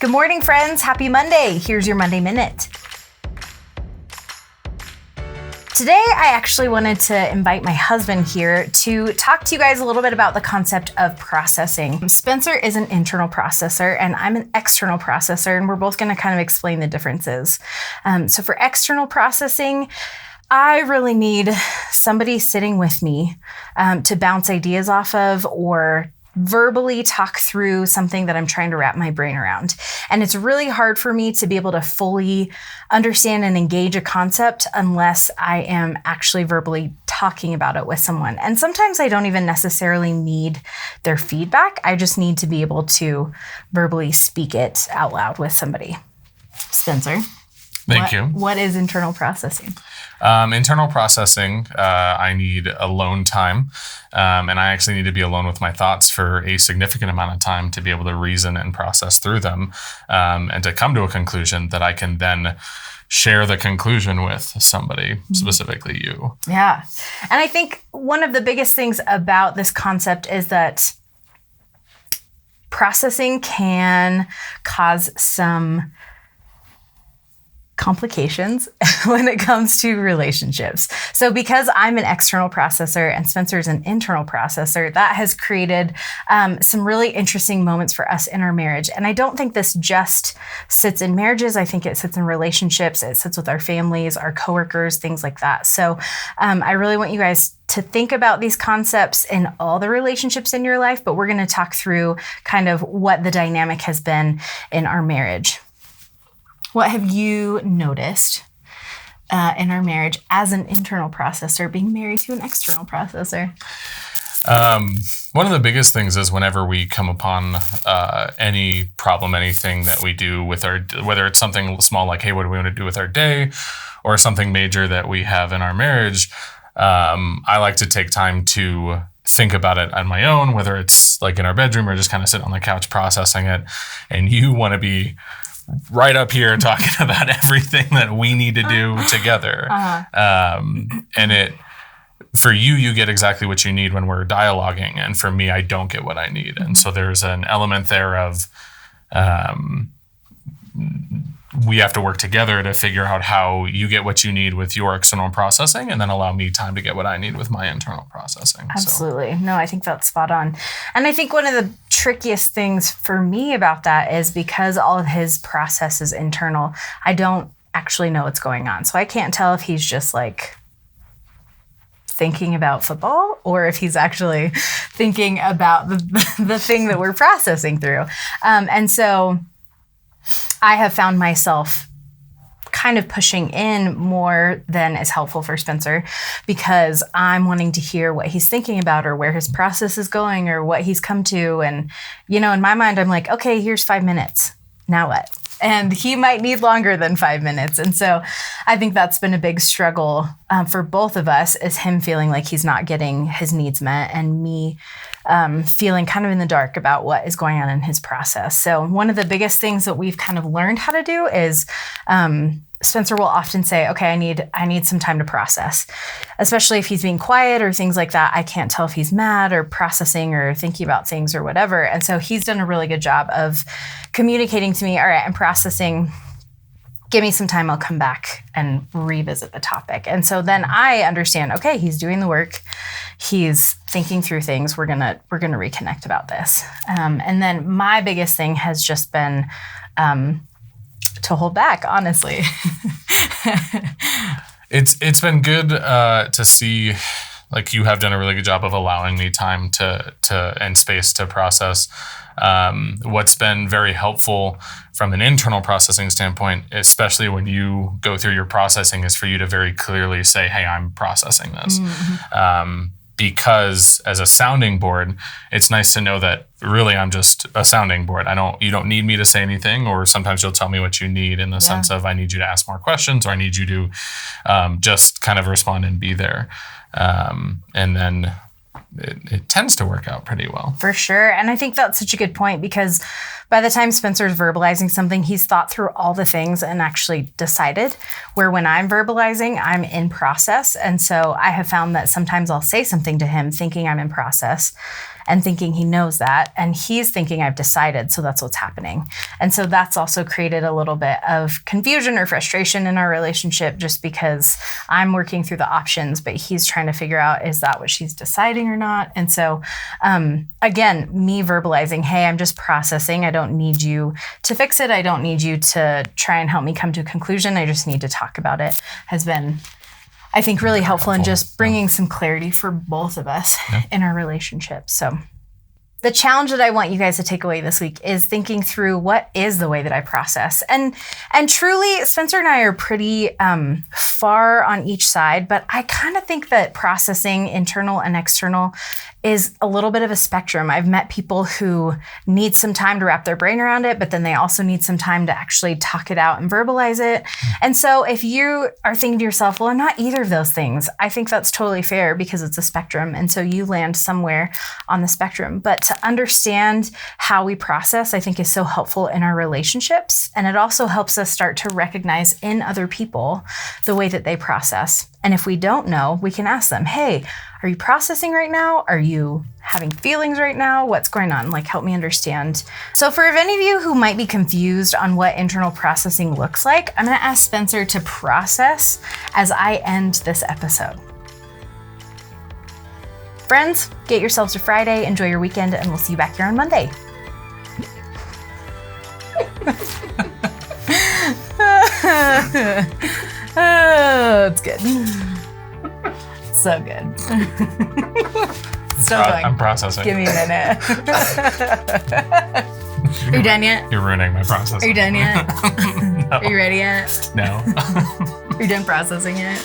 Good morning, friends. Happy Monday. Here's your Monday Minute. Today, I actually wanted to invite my husband here to talk to you guys a little bit about the concept of processing. Spencer is an internal processor and I'm an external processor, and we're both going to kind of explain the differences. So for external processing, I really need somebody sitting with me to bounce ideas off of or verbally talk through something that I'm trying to wrap my brain around. And it's really hard for me to be able to fully understand and engage a concept unless I am actually verbally talking about it with someone. And sometimes I don't even necessarily need their feedback. I just need to be able to verbally speak it out loud with somebody. Spencer. Thank you. What is internal processing? Internal processing, I need alone time, and I actually need to be alone with my thoughts for a significant amount of time to be able to reason and process through them, and to come to a conclusion that I can then share the conclusion with somebody, specifically you. Yeah. And I think one of the biggest things about this concept is that processing can cause some complications when it comes to relationships. So because I'm an external processor and Spencer's an internal processor, that has created some really interesting moments for us in our marriage. And I don't think this just sits in marriages. I think it sits in relationships. It sits with our families, our coworkers, things like that. So I really want you guys to think about these concepts in all the relationships in your life, but we're going to talk through kind of what the dynamic has been in our marriage. What have you noticed in our marriage as an internal processor being married to an external processor? One of the biggest things is whenever we come upon any problem, anything that we do with our, whether it's something small like, hey, what do we want to do with our day, or something major that we have in our marriage, I like to take time to think about it on my own, whether it's like in our bedroom or just kind of sit on the couch processing it. And you want to be right up here talking about everything that we need to do together. And it, for you, you get exactly what you need when we're dialoguing. And for me, I don't get what I need. And so there's an element there of, we have to work together to figure out how you get what you need with your external processing and then allow me time to get what I need with my internal processing. Absolutely. No, I think that's spot on. And I think one of the trickiest things for me about that is because all of his process is internal, I don't actually know what's going on. So I can't tell if he's just like thinking about football or if he's actually thinking about the thing that we're processing through. And so I have found myself kind of pushing in more than is helpful for Spencer because I'm wanting to hear what he's thinking about or where his process is going or what he's come to. And, you know, in my mind, I'm like, okay, here's 5 minutes. Now what? And he might need longer than 5 minutes. And so I think that's been a big struggle for both of us, is him feeling like he's not getting his needs met and me feeling kind of in the dark about what is going on in his process. So one of the biggest things that we've kind of learned how to do is Spencer will often say, okay, I need some time to process, especially if he's being quiet or things like that. I can't tell if he's mad or processing or thinking about things or whatever. And so he's done a really good job of communicating to me, all right, I'm processing. Give me some time, I'll come back and revisit the topic. And so then I understand, okay, he's doing the work. He's thinking through things. We're gonna reconnect about this. And then my biggest thing has just been to hold back, honestly. It's been good to see, like, you have done a really good job of allowing me time to and space to process. What's been very helpful from an internal processing standpoint, especially when you go through your processing, is for you to very clearly say, hey, I'm processing this. Because as a sounding board, it's nice to know that really I'm just a sounding board. You don't need me to say anything, or sometimes you'll tell me what you need in the sense of I need you to ask more questions, or I need you to just kind of respond and be there. And then it tends to work out pretty well. For sure. And I think that's such a good point, because by the time Spencer's verbalizing something, he's thought through all the things and actually decided, where when I'm verbalizing, I'm in process. And so I have found that sometimes I'll say something to him thinking I'm in process. and thinking he knows that. And he's thinking I've decided, so that's what's happening. And so that's also created a little bit of confusion or frustration in our relationship, just because I'm working through the options, but he's trying to figure out, is that what she's deciding or not? And so, again, me verbalizing, hey, I'm just processing. I don't need you to fix it. I don't need you to try and help me come to a conclusion. I just need to talk about it, has been, I think, really helpful in just bringing some clarity for both of us in our relationship. So the challenge that I want you guys to take away this week is thinking through, what is the way that I process? And truly, Spencer and I are pretty far on each side, but I kind of think that processing internal and external is a little bit of a spectrum. I've met people who need some time to wrap their brain around it, but then they also need some time to actually talk it out and verbalize it. And so if you are thinking to yourself, well, I'm not either of those things, I think that's totally fair, because it's a spectrum. And so you land somewhere on the spectrum. But to understand how we process, I think, is so helpful in our relationships. And it also helps us start to recognize in other people the way that they process. And if we don't know, we can ask them, hey, are you processing right now? Are you having feelings right now? What's going on? Like, help me understand. So for any of you who might be confused on what internal processing looks like, I'm going to ask Spencer to process as I end this episode. Friends, get yourselves to Friday, enjoy your weekend, and we'll see you back here on Monday. Oh, it's good. So good. Still going. I'm processing. Give me a minute. Are you done yet? You're ruining my process. Are you done yet? No. Are you ready yet? No. Are you done processing yet?